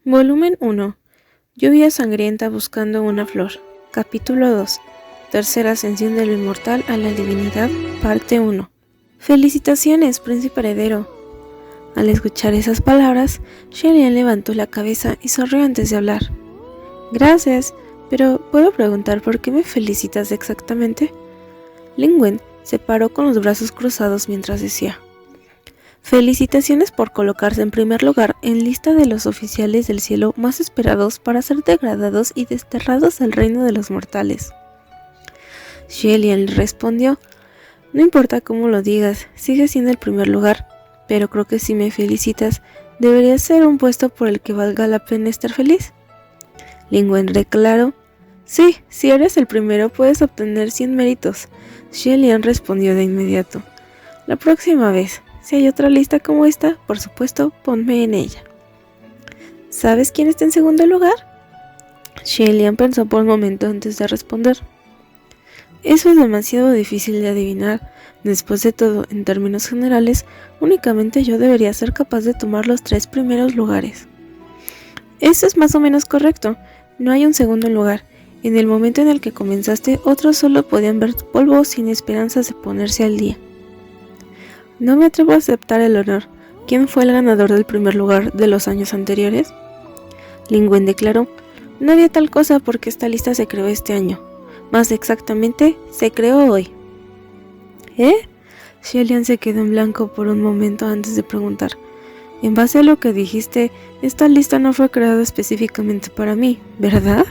Volumen 1. Lluvia sangrienta buscando una flor. Capítulo 2. Tercera ascensión de lo inmortal a la divinidad. Parte 1. Felicitaciones, príncipe heredero. Al escuchar esas palabras, Shelian levantó la cabeza y sonrió antes de hablar. Gracias, pero ¿puedo preguntar por qué me felicitas exactamente? Lingwen se paró con los brazos cruzados mientras decía: felicitaciones por colocarse en primer lugar en lista de los oficiales del cielo más esperados para ser degradados y desterrados al reino de los mortales. Shelian le respondió: no importa cómo lo digas, sigue siendo el primer lugar, pero creo que si me felicitas, debería ser un puesto por el que valga la pena estar feliz. Lingwen declaró: sí, si eres el primero puedes obtener 100 méritos. Shelian respondió de inmediato: la próxima vez, si hay otra lista como esta, por supuesto, ponme en ella. ¿Sabes quién está en segundo lugar? Shelian pensó por un momento antes de responder. Eso es demasiado difícil de adivinar. Después de todo, en términos generales, únicamente yo debería ser capaz de tomar los 3 primeros lugares. Eso es más o menos correcto. No hay un segundo lugar. En el momento en el que comenzaste, otros solo podían ver polvo sin esperanzas de ponerse al día. No me atrevo a aceptar el honor. ¿Quién fue el ganador del primer lugar de los años anteriores? Lingwen declaró: no había tal cosa porque esta lista se creó este año. Más exactamente, se creó hoy. ¿Eh? Shelian se quedó en blanco por un momento antes de preguntar. En base a lo que dijiste, esta lista no fue creada específicamente para mí, ¿verdad?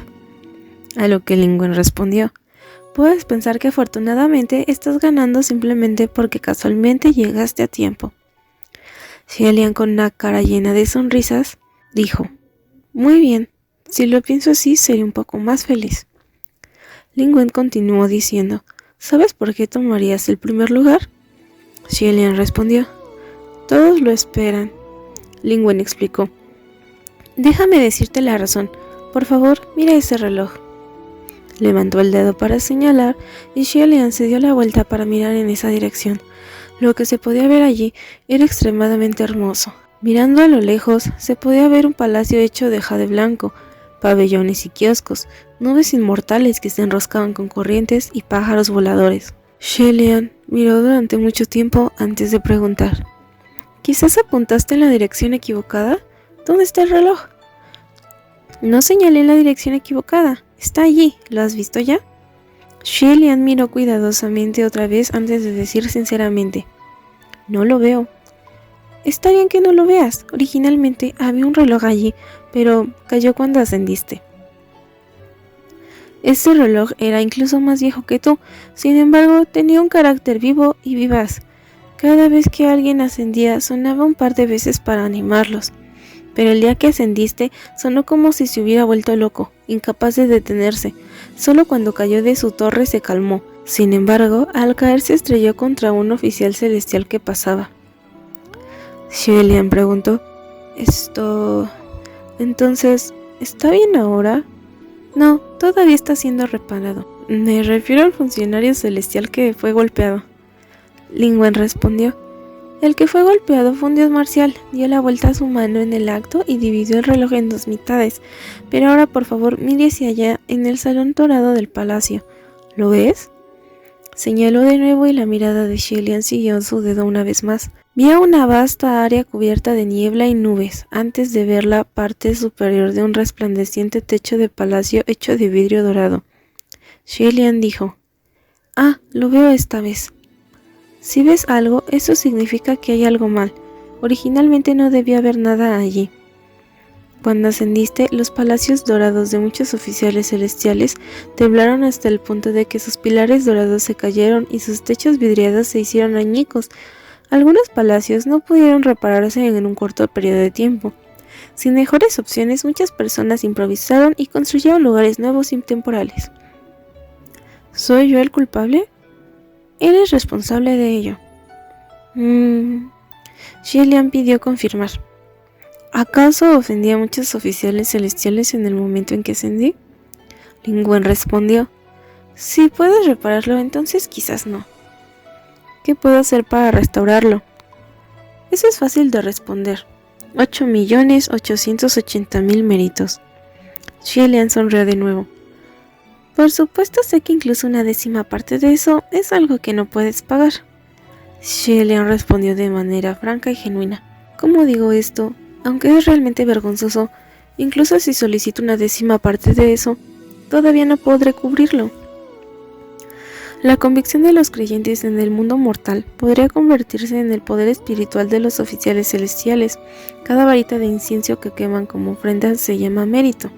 A lo que Lingwen respondió: puedes pensar que afortunadamente estás ganando simplemente porque casualmente llegaste a tiempo. Shelian, con una cara llena de sonrisas, dijo: muy bien, si lo pienso así seré un poco más feliz. Lingwen continuó diciendo: ¿sabes por qué tomarías el primer lugar? Shelian respondió: todos lo esperan. Lingwen explicó: déjame decirte la razón. Por favor, mira ese reloj. Levantó el dedo para señalar y Shelian se dio la vuelta para mirar en esa dirección. Lo que se podía ver allí era extremadamente hermoso. Mirando a lo lejos, se podía ver un palacio hecho de jade blanco, pabellones y kioscos, nubes inmortales que se enroscaban con corrientes y pájaros voladores. Shelian miró durante mucho tiempo antes de preguntar: ¿quizás apuntaste en la dirección equivocada? ¿Dónde está el reloj? No señalé la dirección equivocada. Está allí. ¿Lo has visto ya? Shelian miró cuidadosamente otra vez antes de decir sinceramente: no lo veo. Está bien que no lo veas. Originalmente había un reloj allí, pero cayó cuando ascendiste. Este reloj era incluso más viejo que tú. Sin embargo, tenía un carácter vivo y vivaz. Cada vez que alguien ascendía, sonaba un par de veces para animarlos. Pero el día que ascendiste, sonó como si se hubiera vuelto loco, incapaz de detenerse. Solo cuando cayó de su torre se calmó. Sin embargo, al caer se estrelló contra un oficial celestial que pasaba. Shelian preguntó: Entonces, ¿está bien ahora? No, todavía está siendo reparado. Me refiero al funcionario celestial que fue golpeado. Lingwen respondió: el que fue golpeado fue un dios marcial, dio la vuelta a su mano en el acto y dividió el reloj en 2 mitades. Pero ahora por favor mire hacia allá, en el salón dorado del palacio. ¿Lo ves? Señaló de nuevo y la mirada de Shelian siguió su dedo una vez más. Vi una vasta área cubierta de niebla y nubes, antes de ver la parte superior de un resplandeciente techo de palacio hecho de vidrio dorado. Shelian dijo: ah, lo veo esta vez. Si ves algo, eso significa que hay algo mal. Originalmente no debía haber nada allí. Cuando ascendiste, los palacios dorados de muchos oficiales celestiales temblaron hasta el punto de que sus pilares dorados se cayeron y sus techos vidriados se hicieron añicos. Algunos palacios no pudieron repararse en un corto periodo de tiempo. Sin mejores opciones, muchas personas improvisaron y construyeron lugares nuevos y temporales. ¿Soy yo el culpable? Eres responsable de ello. Shelian pidió confirmar. ¿Acaso ofendí a muchos oficiales celestiales en el momento en que ascendí? Lingwen respondió: si puedes repararlo, entonces quizás no. ¿Qué puedo hacer para restaurarlo? Eso es fácil de responder. 8.880.000 méritos. Xie Lian sonrió de nuevo. Por supuesto sé que incluso una décima parte de eso es algo que no puedes pagar. Xie Lian respondió de manera franca y genuina. ¿Cómo digo esto? Aunque es realmente vergonzoso, incluso si solicito una décima parte de eso, todavía no podré cubrirlo. La convicción de los creyentes en el mundo mortal podría convertirse en el poder espiritual de los oficiales celestiales. Cada varita de incienso que queman como ofrenda se llama mérito.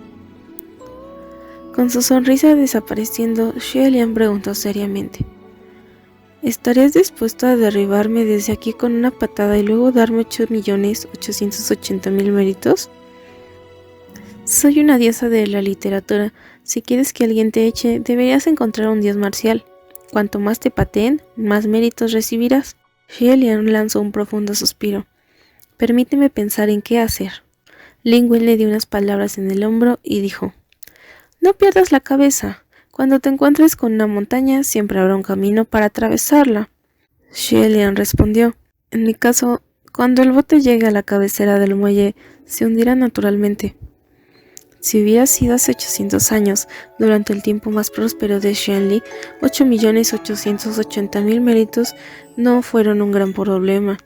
Con su sonrisa desapareciendo, Xie Lian preguntó seriamente: ¿estarías dispuesto a derribarme desde aquí con una patada y luego darme 8.880.000 méritos? Soy una diosa de la literatura. Si quieres que alguien te eche, deberías encontrar un dios marcial. Cuanto más te pateen, más méritos recibirás. Xie Lian lanzó un profundo suspiro. Permíteme pensar en qué hacer. Lin Wen le dio unas palabras en el hombro y dijo: no pierdas la cabeza. Cuando te encuentres con una montaña, siempre habrá un camino para atravesarla. Xie Lian respondió: en mi caso, cuando el bote llegue a la cabecera del muelle, se hundirá naturalmente. Si hubiera sido hace 800 años, durante el tiempo más próspero de Xianli, 8.880.000 méritos no fueron un gran problema.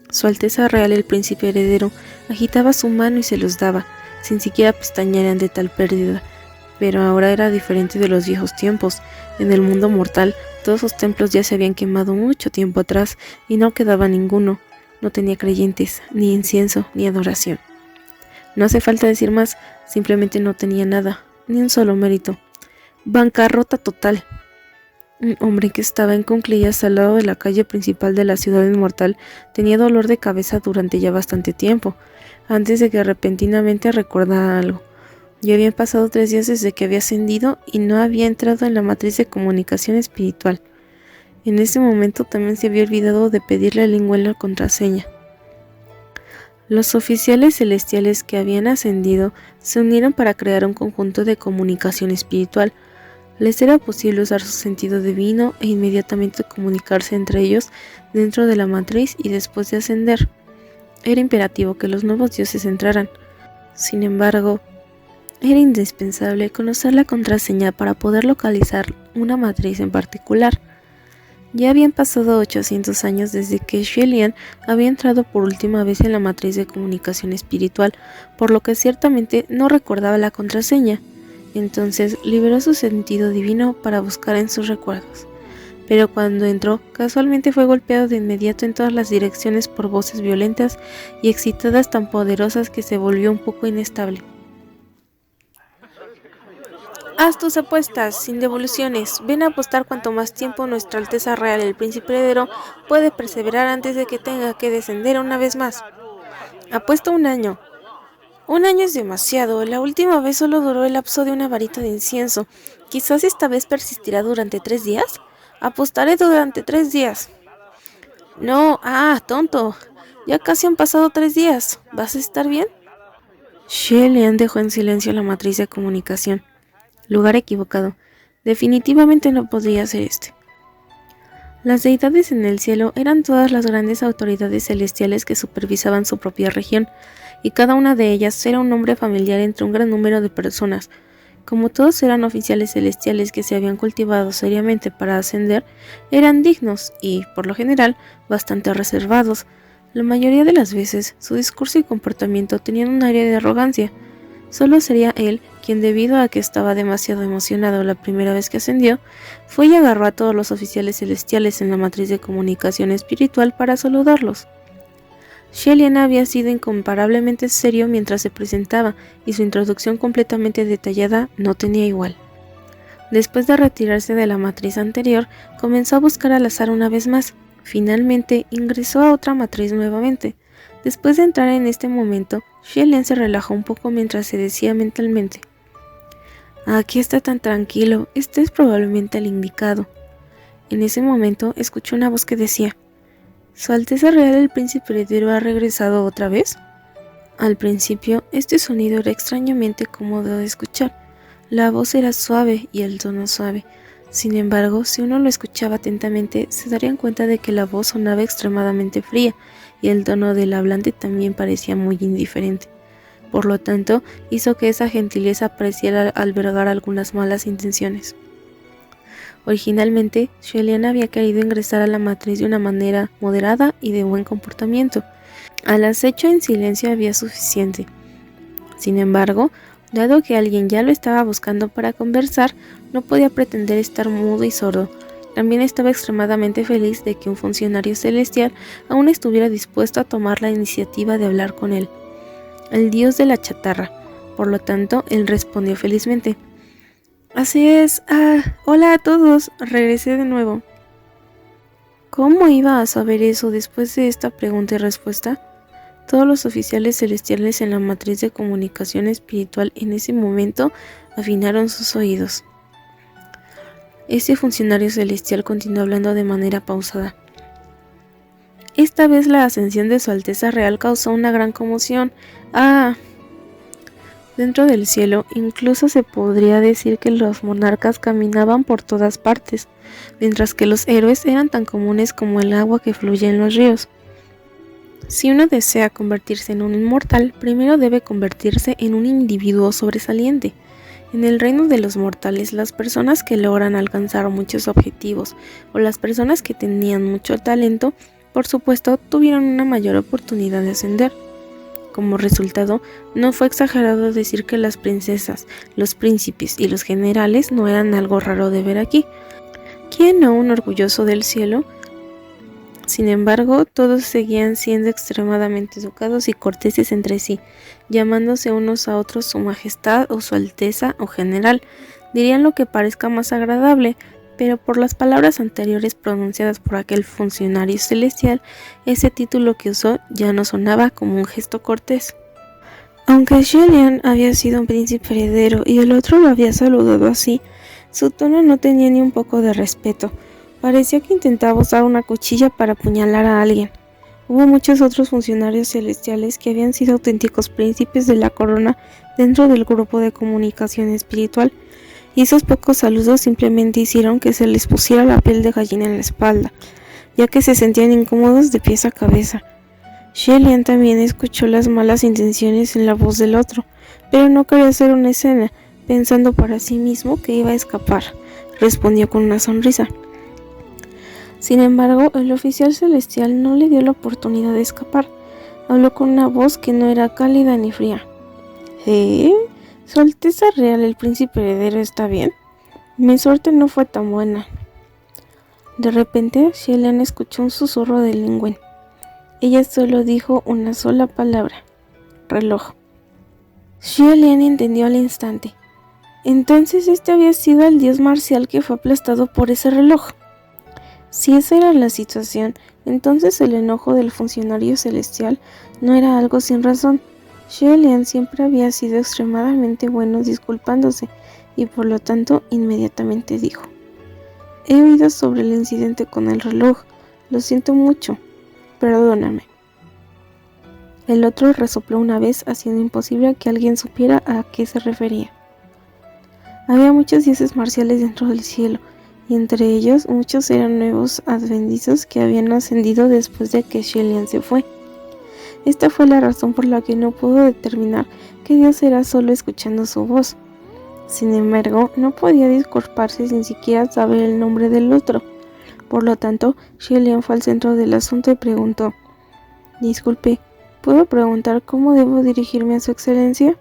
Su Alteza Real el Príncipe Heredero agitaba su mano y se los daba, sin siquiera pestañear ante tal pérdida. Pero ahora era diferente de los viejos tiempos. En el mundo mortal, todos los templos ya se habían quemado mucho tiempo atrás y no quedaba ninguno. No tenía creyentes, ni incienso, ni adoración. No hace falta decir más, simplemente no tenía nada, ni un solo mérito. Bancarrota total. Un hombre que estaba en cuclillas al lado de la calle principal de la ciudad inmortal tenía dolor de cabeza durante ya bastante tiempo, antes de que repentinamente recordara algo. Ya habían pasado 3 días desde que había ascendido y no había entrado en la matriz de comunicación espiritual. En ese momento también se había olvidado de pedirle a Lin Wen la contraseña. Los oficiales celestiales que habían ascendido se unieron para crear un conjunto de comunicación espiritual. Les era posible usar su sentido divino e inmediatamente comunicarse entre ellos dentro de la matriz y después de ascender. Era imperativo que los nuevos dioses entraran. Sin embargo, era indispensable conocer la contraseña para poder localizar una matriz en particular. Ya habían pasado 800 años desde que Xie Lian había entrado por última vez en la matriz de comunicación espiritual, por lo que ciertamente no recordaba la contraseña. Entonces liberó su sentido divino para buscar en sus recuerdos. Pero cuando entró, casualmente fue golpeado de inmediato en todas las direcciones por voces violentas y excitadas tan poderosas que se volvió un poco inestable. Haz tus apuestas, sin devoluciones. Ven a apostar cuanto más tiempo Nuestra Alteza Real el Príncipe Heredero puede perseverar antes de que tenga que descender una vez más. Apuesto 1 año. 1 año es demasiado. La última vez solo duró el lapso de una varita de incienso. Quizás esta vez persistirá durante 3 días. Apostaré durante 3 días. No, tonto. Ya casi han pasado 3 días. ¿Vas a estar bien? Xie Lian dejó en silencio la matriz de comunicación. Lugar equivocado. Definitivamente no podría ser este. Las deidades en el cielo eran todas las grandes autoridades celestiales que supervisaban su propia región, y cada una de ellas era un nombre familiar entre un gran número de personas. Como todos eran oficiales celestiales que se habían cultivado seriamente para ascender, eran dignos y, por lo general, bastante reservados. La mayoría de las veces, su discurso y comportamiento tenían un aire de arrogancia. Solo sería él quien, debido a que estaba demasiado emocionado la primera vez que ascendió, fue y agarró a todos los oficiales celestiales en la matriz de comunicación espiritual para saludarlos. Xie Lian había sido incomparablemente serio mientras se presentaba, y su introducción completamente detallada no tenía igual. Después de retirarse de la matriz anterior, comenzó a buscar al azar una vez más. Finalmente, ingresó a otra matriz nuevamente. Después de entrar en este momento, Xie Lian se relajó un poco mientras se decía mentalmente: aquí está tan tranquilo, este es probablemente el indicado. En ese momento escuchó una voz que decía: ¿Su Alteza Real el Príncipe Heredero ha regresado otra vez? Al principio, este sonido era extrañamente cómodo de escuchar. La voz era suave y el tono suave. Sin embargo, si uno lo escuchaba atentamente, se darían cuenta de que la voz sonaba extremadamente fría y el tono del hablante también parecía muy indiferente. Por lo tanto, hizo que esa gentileza pareciera albergar algunas malas intenciones. Originalmente, Shelian había querido ingresar a la matriz de una manera moderada y de buen comportamiento. Al acecho en silencio había suficiente. Sin embargo, dado que alguien ya lo estaba buscando para conversar, no podía pretender estar mudo y sordo. También estaba extremadamente feliz de que un funcionario celestial aún estuviera dispuesto a tomar la iniciativa de hablar con él. El dios de la chatarra. Por lo tanto, él respondió felizmente. Así es. Hola a todos. Regresé de nuevo. ¿Cómo iba a saber eso después de esta pregunta y respuesta? Todos los oficiales celestiales en la matriz de comunicación espiritual en ese momento afinaron sus oídos. Ese funcionario celestial continuó hablando de manera pausada. Esta vez la ascensión de Su Alteza Real causó una gran conmoción. Dentro del cielo, incluso se podría decir que los monarcas caminaban por todas partes, mientras que los héroes eran tan comunes como el agua que fluye en los ríos. Si uno desea convertirse en un inmortal, primero debe convertirse en un individuo sobresaliente. En el reino de los mortales, las personas que logran alcanzar muchos objetivos o las personas que tenían mucho talento, por supuesto, tuvieron una mayor oportunidad de ascender. Como resultado, no fue exagerado decir que las princesas, los príncipes y los generales no eran algo raro de ver aquí. ¿Quién no un orgulloso del cielo? Sin embargo, todos seguían siendo extremadamente educados y corteses entre sí, llamándose unos a otros su majestad o su alteza o general. Dirían lo que parezca más agradable, pero por las palabras anteriores pronunciadas por aquel funcionario celestial, ese título que usó ya no sonaba como un gesto cortés. Aunque Shelian había sido un príncipe heredero y el otro lo había saludado así, su tono no tenía ni un poco de respeto. Parecía que intentaba usar una cuchilla para apuñalar a alguien. Hubo muchos otros funcionarios celestiales que habían sido auténticos príncipes de la corona dentro del grupo de comunicación espiritual, y esos pocos saludos simplemente hicieron que se les pusiera la piel de gallina en la espalda, ya que se sentían incómodos de pies a cabeza. Shelian también escuchó las malas intenciones en la voz del otro, pero no quería hacer una escena, pensando para sí mismo que iba a escapar. Respondió con una sonrisa. Sin embargo, el oficial celestial no le dio la oportunidad de escapar. Habló con una voz que no era cálida ni fría. ¿Su Alteza Real, el príncipe heredero, está bien? Mi suerte no fue tan buena. De repente, Shelian escuchó un susurro de Lingwen. Ella solo dijo una sola palabra: reloj. Shelian entendió al instante. Entonces este había sido el dios marcial que fue aplastado por ese reloj. Si esa era la situación, entonces el enojo del funcionario celestial no era algo sin razón. Shelian siempre había sido extremadamente bueno disculpándose, y por lo tanto inmediatamente dijo: he oído sobre el incidente con el reloj, lo siento mucho, perdóname. El otro resopló una vez, haciendo imposible que alguien supiera a qué se refería. Había muchos dioses marciales dentro del cielo, y entre ellos muchos eran nuevos advenedizos que habían ascendido después de que Shelian se fue. Esta fue la razón por la que no pudo determinar qué dios era solo escuchando su voz. Sin embargo, no podía disculparse sin siquiera saber el nombre del otro. Por lo tanto, Shelian fue al centro del asunto y preguntó: disculpe, ¿puedo preguntar cómo debo dirigirme a su excelencia?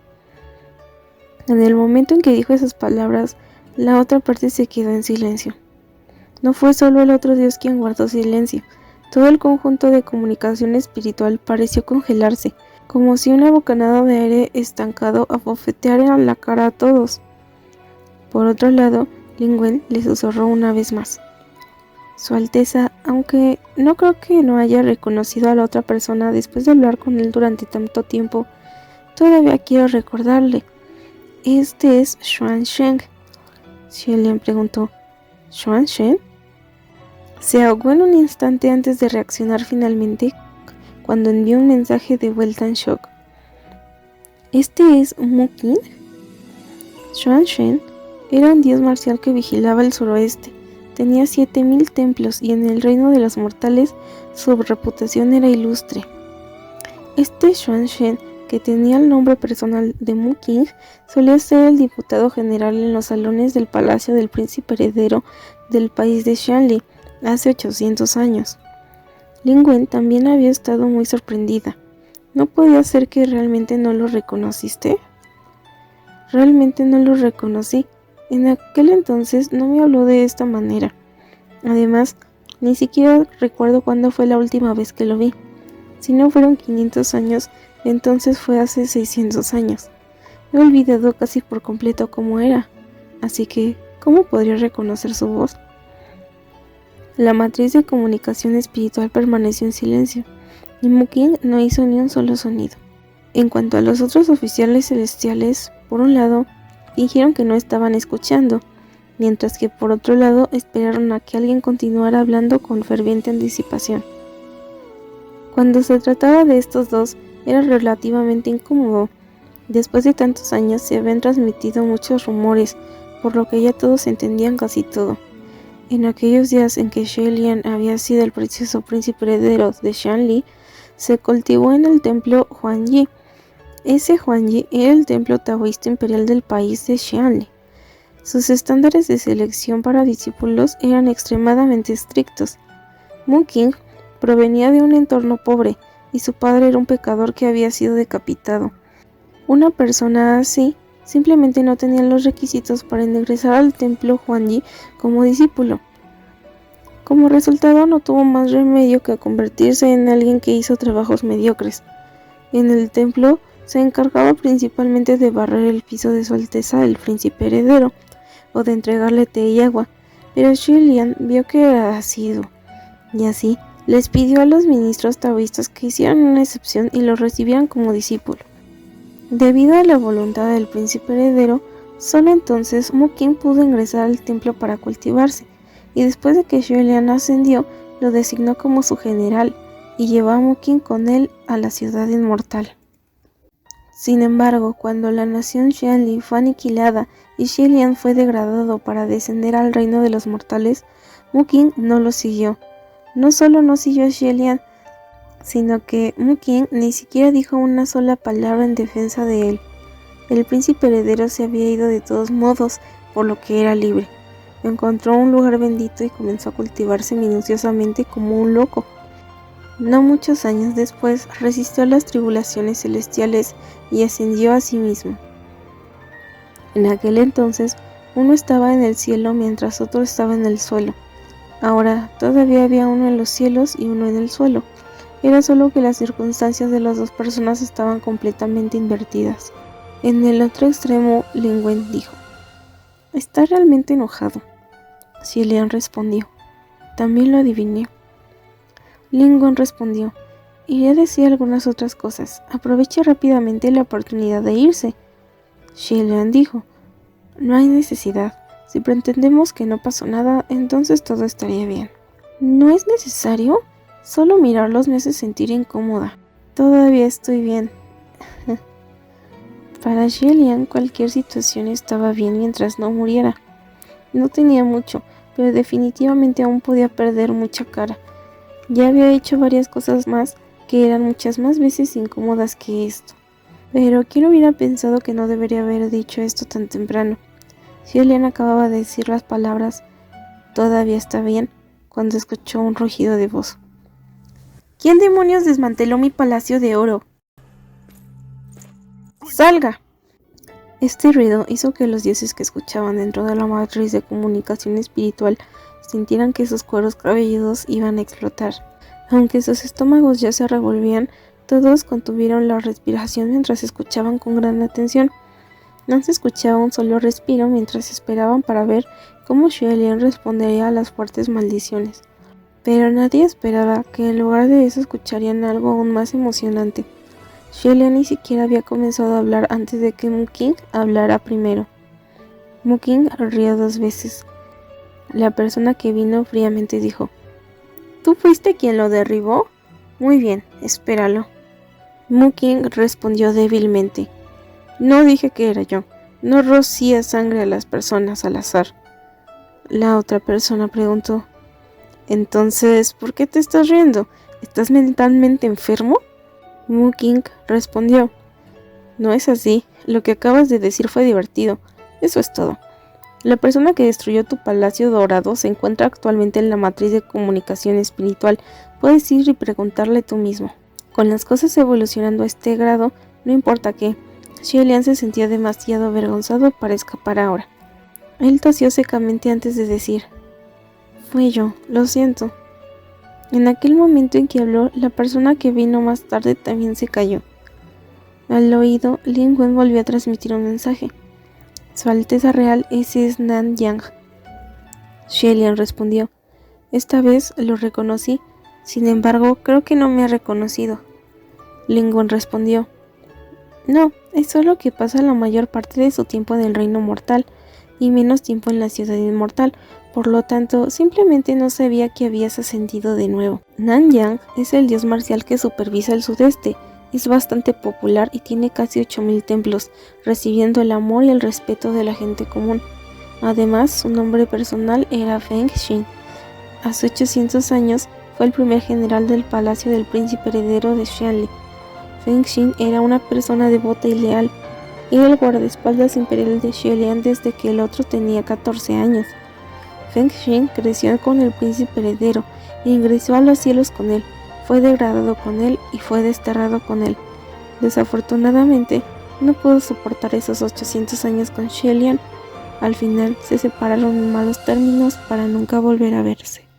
En el momento en que dijo esas palabras, la otra parte se quedó en silencio. No fue solo el otro dios quien guardó silencio. Todo el conjunto de comunicación espiritual pareció congelarse, como si una bocanada de aire estancado abofeteara la cara a todos. Por otro lado, Lingwen le susurró una vez más: Su Alteza, aunque no creo que no haya reconocido a la otra persona después de hablar con él durante tanto tiempo, todavía quiero recordarle. Este es Xuanzeng. Shelian preguntó: ¿Xuanzeng? Se ahogó en un instante antes de reaccionar finalmente, cuando envió un mensaje de vuelta en shock. ¿Este es Muqin? Xuanzeng era un dios marcial que vigilaba el suroeste, tenía 7000 templos y en el reino de los mortales su reputación era ilustre. Este Xuan Shen, que tenía el nombre personal de Mu Qing, solía ser el diputado general en los salones del palacio del príncipe heredero del país de Xianli hace 800 años. Lin Wen también había estado muy sorprendida. ¿No podía ser que realmente no lo reconociste? Realmente no lo reconocí. En aquel entonces no me habló de esta manera. Además, ni siquiera recuerdo cuándo fue la última vez que lo vi. Si no fueron 500 años, entonces fue hace 600 años. He olvidado casi por completo cómo era. Así que, ¿cómo podría reconocer su voz? La matriz de comunicación espiritual permaneció en silencio, y Mu Qing no hizo ni un solo sonido. En cuanto a los otros oficiales celestiales, por un lado, fingieron que no estaban escuchando, mientras que por otro lado esperaron a que alguien continuara hablando con ferviente anticipación. Cuando se trataba de estos dos, era relativamente incómodo. Después de tantos años se habían transmitido muchos rumores, por lo que ya todos entendían casi todo. En aquellos días en que Xie Lian había sido el precioso príncipe heredero de Xianli, se cultivó en el templo Huangyi. Ese Huangyi era el templo taoísta imperial del país de Xianli. Sus estándares de selección para discípulos eran extremadamente estrictos. Mu Qing provenía de un entorno pobre y su padre era un pecador que había sido decapitado. Una persona así simplemente no tenía los requisitos para ingresar al templo Huangyi como discípulo. Como resultado, no tuvo más remedio que convertirse en alguien que hizo trabajos mediocres. En el templo se encargaba principalmente de barrer el piso de Su Alteza el príncipe heredero, o de entregarle té y agua, pero Xie Lian vio que era asiduo, y así les pidió a los ministros taoístas que hicieran una excepción y lo recibieran como discípulo. Debido a la voluntad del príncipe heredero, solo entonces Mu Qing pudo ingresar al templo para cultivarse, y después de que Xie Lian ascendió, lo designó como su general y llevó a Mu Qing con él a la ciudad inmortal. Sin embargo, cuando la nación Xianli fue aniquilada y Xie Lian fue degradado para descender al reino de los mortales, Mu Qing no lo siguió. No solo no siguió a Xie Lian, sino que Mu Qing ni siquiera dijo una sola palabra en defensa de él. El príncipe heredero se había ido de todos modos, por lo que era libre. Encontró un lugar bendito y comenzó a cultivarse minuciosamente como un loco. No muchos años después resistió las tribulaciones celestiales y ascendió a sí mismo. En aquel entonces, uno estaba en el cielo mientras otro estaba en el suelo. Ahora todavía había uno en los cielos y uno en el suelo. Era solo que las circunstancias de las dos personas estaban completamente invertidas. En el otro extremo, Lin Wen dijo: «¿Está realmente enojado?». Xie Lian respondió: «También lo adiviné». Lin Wen respondió: «Iré a decir algunas otras cosas. Aproveche rápidamente la oportunidad de irse». Xie Lian dijo: «No hay necesidad. Si pretendemos que no pasó nada, entonces todo estaría bien». «¿No es necesario? Solo mirarlos me hace sentir incómoda. Todavía estoy bien». Para Xie Lian cualquier situación estaba bien mientras no muriera. No tenía mucho, pero definitivamente aún podía perder mucha cara. Ya había hecho varias cosas más que eran muchas más veces incómodas que esto. Pero ¿quién hubiera pensado que no debería haber dicho esto tan temprano? Xie Lian acababa de decir las palabras «todavía está bien» cuando escuchó un rugido de voz. «¿Quién demonios desmanteló mi palacio de oro? ¡Salga!». Este ruido hizo que los dioses que escuchaban dentro de la matriz de comunicación espiritual sintieran que sus cueros cabelludos iban a explotar. Aunque sus estómagos ya se revolvían, todos contuvieron la respiración mientras escuchaban con gran atención. No se escuchaba un solo respiro mientras esperaban para ver cómo Xie Lian respondería a las fuertes maldiciones. Pero nadie esperaba que en lugar de eso escucharían algo aún más emocionante. Xie Lian ni siquiera había comenzado a hablar antes de que Mu Qing hablara primero. Mu Qing rió 2 veces. La persona que vino fríamente dijo: «¿Tú fuiste quien lo derribó? Muy bien, espéralo». Mu Qing respondió débilmente: «No dije que era yo. No rocía sangre a las personas al azar». La otra persona preguntó. Entonces, ¿por qué te estás riendo? ¿Estás mentalmente enfermo? Mu King respondió. No es así, lo que acabas de decir fue divertido, eso es todo. La persona que destruyó tu palacio dorado se encuentra actualmente en la matriz de comunicación espiritual, puedes ir y preguntarle tú mismo. Con las cosas evolucionando a este grado, no importa qué, Xie Lian se sentía demasiado avergonzado para escapar ahora. Él tosió secamente antes de decir, fue yo, lo siento. En aquel momento en que habló, la persona que vino más tarde también se cayó. Al oído, Lin Wen volvió a transmitir un mensaje. Su Alteza Real, ese es Nan Yang. Xie Lian respondió. Esta vez lo reconocí, sin embargo, creo que no me ha reconocido. Lin Wen respondió. No, es solo que pasa la mayor parte de su tiempo en el reino mortal y menos tiempo en la ciudad inmortal, por lo tanto, simplemente no sabía que habías ascendido de nuevo. Nan Yang es el dios marcial que supervisa el sudeste, es bastante popular y tiene casi 8000 templos, recibiendo el amor y el respeto de la gente común. Además, su nombre personal era Feng Xin. Hace 800 años, fue el primer general del palacio del príncipe heredero de Xianli. Feng Xin era una persona devota y leal. Era el guardaespaldas imperial de Xie Lian desde que el otro tenía 14 años. Feng Xin creció con el príncipe heredero e ingresó a los cielos con él, fue degradado con él y fue desterrado con él. Desafortunadamente, no pudo soportar esos 800 años con Xie Lian. Al final se separaron en malos términos para nunca volver a verse.